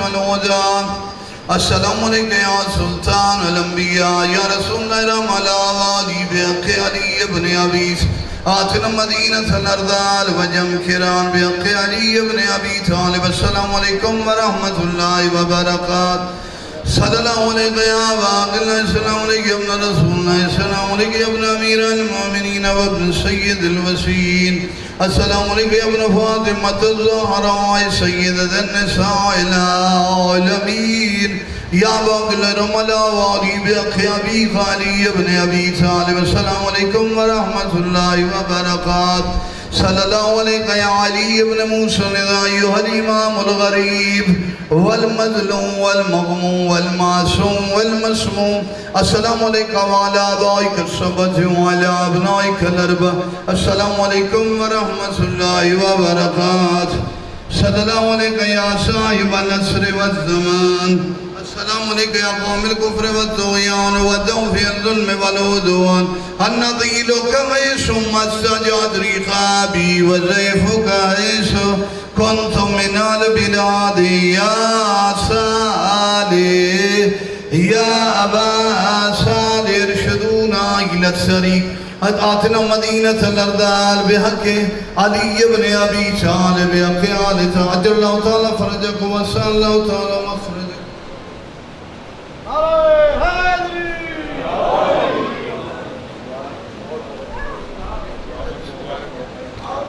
والهدى السلام عليك يا سلطان الأنبياء يا رسول الله على والي بحق علي بن أبي آتنا مدينة الأرذال وجم كران بحق علي بن أبي طالب السلام عليكم ورحمة الله وبركاته صلى الله عليك يا عبد الله السلام عليك يا ابن رسول الله السلام عليك يا ابن أمير المؤمنين وابن سيد الوسيين السلام عليك يا ابن فاطمة الزهراء سيدة النساء العالمين يا باقل رملا والي بحق أبي علي بن أبي طالب السلام عليكم ورحمة الله وبركاته صلى الله عليك يا علي بن موسى أيها الإمام الغريب والمظلوم والمغموم والمعصوم والمسموم السلام عليك وعلى آبائك السبعة وعلى أبنائك الأربعة السلام عليكم ورحمة الله وبركاته صلى الله عليك يا صاحب العصر والزمان السلام عليك يا قوم الكفر والطغيان والذوف الظلم والعدوان النظيلك غيث السجاد رقابي وزيفك عيش كنت من البلاد يا صالح يا أبا صالح ارشدونا إلى الطريق آتنا مدينة الأرذال بحق علي بن أبي طالب بحق آل عجل الله تعالى فرجك وسأل الله تعالى مخرجك